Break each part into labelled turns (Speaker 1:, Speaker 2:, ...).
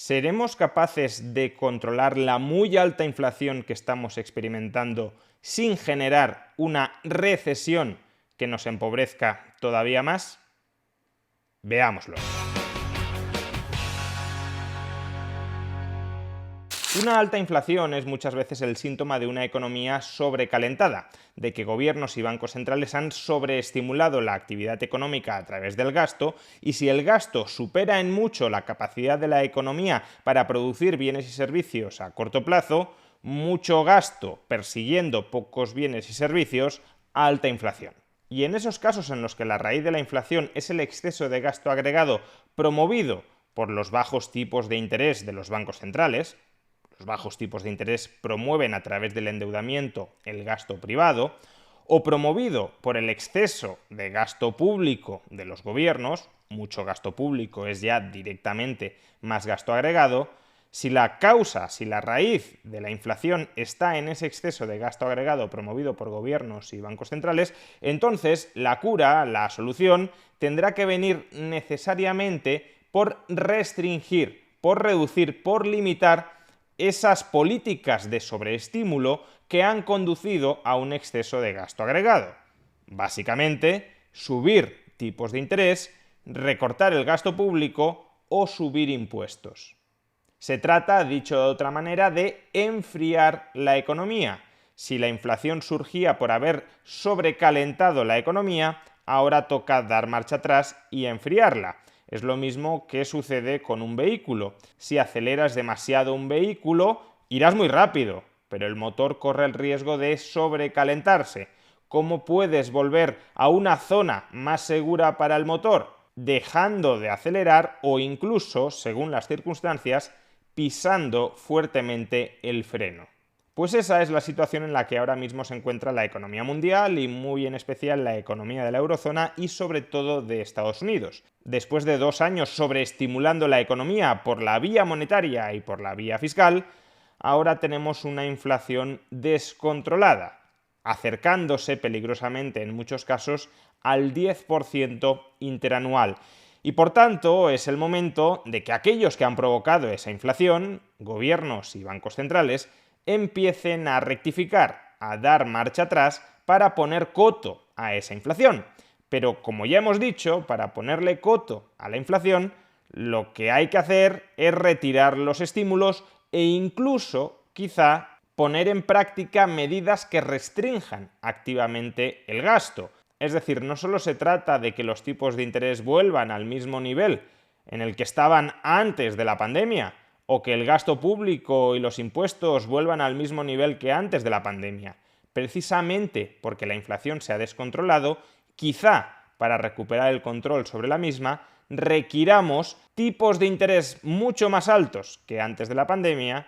Speaker 1: ¿Seremos capaces de controlar la muy alta inflación que estamos experimentando sin generar una recesión que nos empobrezca todavía más? Veámoslo. Una alta inflación es muchas veces el síntoma de una economía sobrecalentada, de que gobiernos y bancos centrales han sobreestimulado la actividad económica a través del gasto, y si el gasto supera en mucho la capacidad de la economía para producir bienes y servicios a corto plazo, mucho gasto persiguiendo pocos bienes y servicios, alta inflación. Y en esos casos en los que la raíz de la inflación es el exceso de gasto agregado promovido por los bajos tipos de interés de los bancos centrales, los bajos tipos de interés promueven a través del endeudamiento el gasto privado, o promovido por el exceso de gasto público de los gobiernos, mucho gasto público es ya directamente más gasto agregado. Si la causa, si la raíz de la inflación está en ese exceso de gasto agregado promovido por gobiernos y bancos centrales, entonces la cura, la solución, tendrá que venir necesariamente por restringir, por reducir, por limitar esas políticas de sobreestímulo que han conducido a un exceso de gasto agregado. Básicamente, subir tipos de interés, recortar el gasto público o subir impuestos. Se trata, dicho de otra manera, de enfriar la economía. Si la inflación surgía por haber sobrecalentado la economía, ahora toca dar marcha atrás y enfriarla. Es lo mismo que sucede con un vehículo. Si aceleras demasiado un vehículo, irás muy rápido, pero el motor corre el riesgo de sobrecalentarse. ¿Cómo puedes volver a una zona más segura para el motor? Dejando de acelerar o incluso, según las circunstancias, pisando fuertemente el freno. Pues esa es la situación en la que ahora mismo se encuentra la economía mundial y muy en especial la economía de la eurozona y sobre todo de Estados Unidos. Después de 2 años sobreestimulando la economía por la vía monetaria y por la vía fiscal, ahora tenemos una inflación descontrolada, acercándose peligrosamente en muchos casos al 10% interanual. Y por tanto es el momento de que aquellos que han provocado esa inflación, gobiernos y bancos centrales, empiecen a rectificar, a dar marcha atrás para poner coto a esa inflación. Pero como ya hemos dicho, para ponerle coto a la inflación, lo que hay que hacer es retirar los estímulos e incluso, quizá, poner en práctica medidas que restrinjan activamente el gasto. Es decir, no solo se trata de que los tipos de interés vuelvan al mismo nivel en el que estaban antes de la pandemia, o que el gasto público y los impuestos vuelvan al mismo nivel que antes de la pandemia. Precisamente porque la inflación se ha descontrolado, quizá para recuperar el control sobre la misma, requiramos tipos de interés mucho más altos que antes de la pandemia,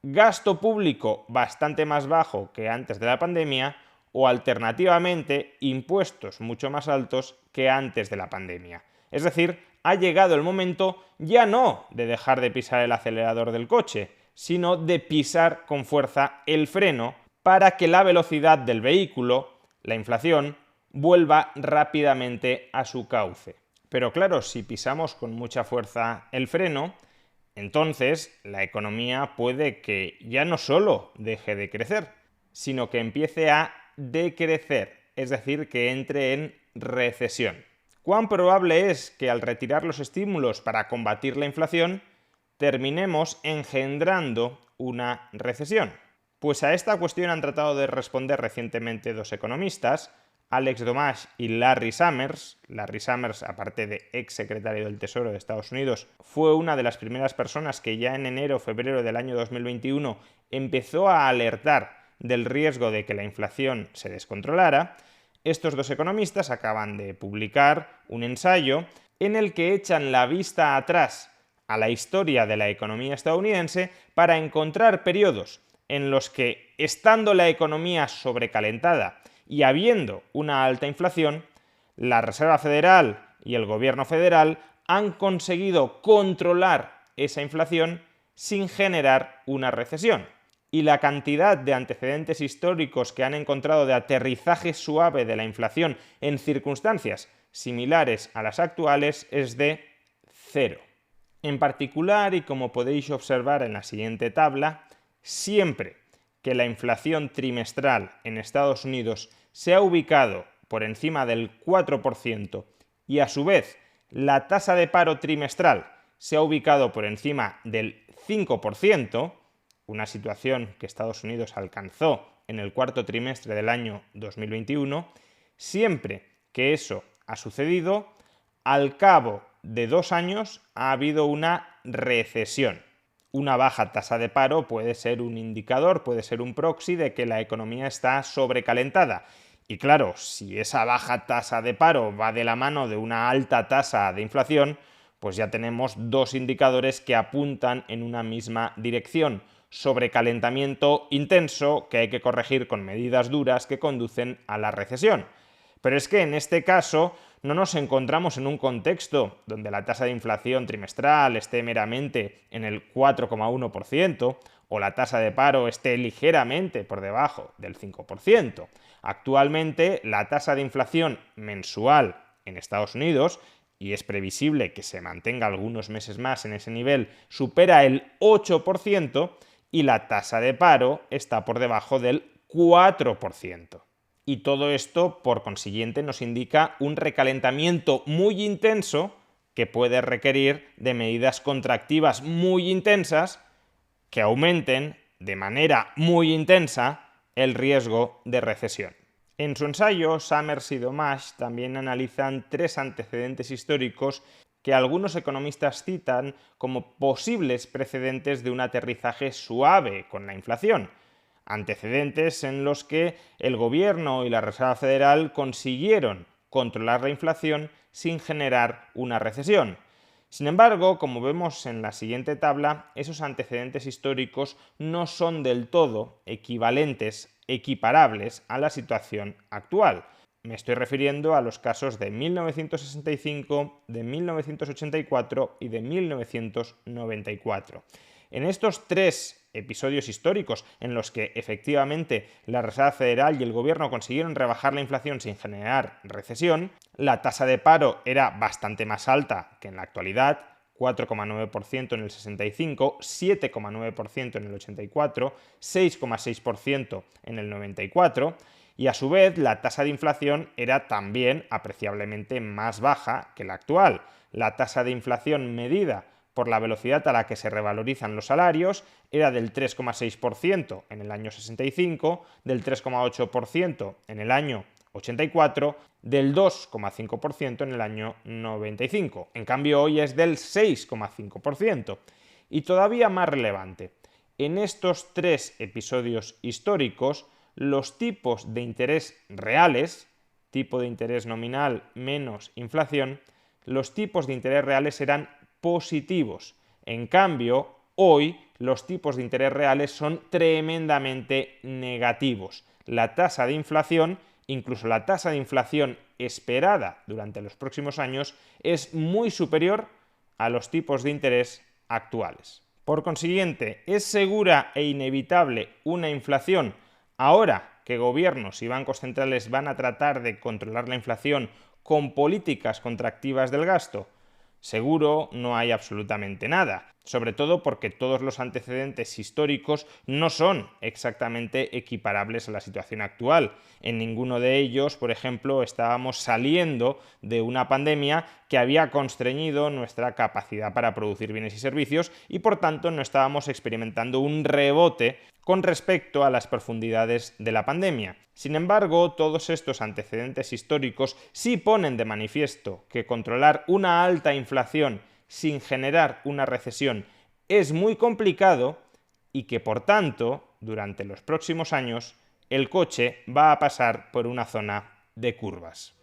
Speaker 1: gasto público bastante más bajo que antes de la pandemia, o alternativamente impuestos mucho más altos que antes de la pandemia. Es decir, ha llegado el momento ya no de dejar de pisar el acelerador del coche, sino de pisar con fuerza el freno para que la velocidad del vehículo, la inflación, vuelva rápidamente a su cauce. Pero claro, si pisamos con mucha fuerza el freno, entonces la economía puede que ya no solo deje de crecer, sino que empiece a decrecer, es decir, que entre en recesión. ¿Cuán probable es que al retirar los estímulos para combatir la inflación terminemos engendrando una recesión? Pues a esta cuestión han tratado de responder recientemente 2 economistas, Alex Domash y Larry Summers. Larry Summers, aparte de ex secretario del Tesoro de Estados Unidos, fue una de las primeras personas que ya en enero o febrero del año 2021 empezó a alertar del riesgo de que la inflación se descontrolara. Estos 2 economistas acaban de publicar un ensayo en el que echan la vista atrás a la historia de la economía estadounidense para encontrar periodos en los que, estando la economía sobrecalentada y habiendo una alta inflación, la Reserva Federal y el Gobierno federal han conseguido controlar esa inflación sin generar una recesión. Y la cantidad de antecedentes históricos que han encontrado de aterrizaje suave de la inflación en circunstancias similares a las actuales es de 0. En particular, y como podéis observar en la siguiente tabla, siempre que la inflación trimestral en Estados Unidos se ha ubicado por encima del 4% y a su vez la tasa de paro trimestral se ha ubicado por encima del 5%, una situación que Estados Unidos alcanzó en el cuarto trimestre del año 2021, siempre que eso ha sucedido, al cabo de 2 años ha habido una recesión. Una baja tasa de paro puede ser un indicador, puede ser un proxy de que la economía está sobrecalentada. Y claro, si esa baja tasa de paro va de la mano de una alta tasa de inflación, pues ya tenemos dos indicadores que apuntan en una misma dirección: sobrecalentamiento intenso que hay que corregir con medidas duras que conducen a la recesión. Pero es que en este caso no nos encontramos en un contexto donde la tasa de inflación trimestral esté meramente en el 4,1% o la tasa de paro esté ligeramente por debajo del 5%. Actualmente la tasa de inflación mensual en Estados Unidos, y es previsible que se mantenga algunos meses más en ese nivel, supera el 8% y la tasa de paro está por debajo del 4%. Y todo esto, por consiguiente, nos indica un recalentamiento muy intenso que puede requerir de medidas contractivas muy intensas que aumenten de manera muy intensa el riesgo de recesión. En su ensayo, Summers y Domash también analizan 3 antecedentes históricos que algunos economistas citan como posibles precedentes de un aterrizaje suave con la inflación. Antecedentes en los que el gobierno y la Reserva Federal consiguieron controlar la inflación sin generar una recesión. Sin embargo, como vemos en la siguiente tabla, esos antecedentes históricos no son del todo equiparables a la situación actual. Me estoy refiriendo a los casos de 1965, de 1984 y de 1994. En estos 3 episodios históricos en los que efectivamente la Reserva Federal y el gobierno consiguieron rebajar la inflación sin generar recesión, la tasa de paro era bastante más alta que en la actualidad: 4,9% en el 65, 7,9% en el 84, 6,6% en el 94, y a su vez la tasa de inflación era también apreciablemente más baja que la actual. La tasa de inflación medida por la velocidad a la que se revalorizan los salarios era del 3,6% en el año 65, del 3,8% en el año 84, del 2,5% en el año 95. En cambio, hoy es del 6,5%. Y todavía más relevante, en estos 3 episodios históricos, los tipos de interés reales, tipo de interés nominal menos inflación, los tipos de interés reales eran positivos. En cambio, hoy los tipos de interés reales son tremendamente negativos. La tasa de inflación, incluso la tasa de inflación esperada durante los próximos años, es muy superior a los tipos de interés actuales. Por consiguiente, ¿es segura e inevitable una inflación ahora que gobiernos y bancos centrales van a tratar de controlar la inflación con políticas contractivas del gasto? Seguro no hay absolutamente nada, sobre todo porque todos los antecedentes históricos no son exactamente equiparables a la situación actual. En ninguno de ellos, por ejemplo, estábamos saliendo de una pandemia que había constreñido nuestra capacidad para producir bienes y servicios y por tanto no estábamos experimentando un rebote con respecto a las profundidades de la pandemia. Sin embargo, todos estos antecedentes históricos sí ponen de manifiesto que controlar una alta inflación sin generar una recesión es muy complicado y que, por tanto, durante los próximos años, el coche va a pasar por una zona de curvas.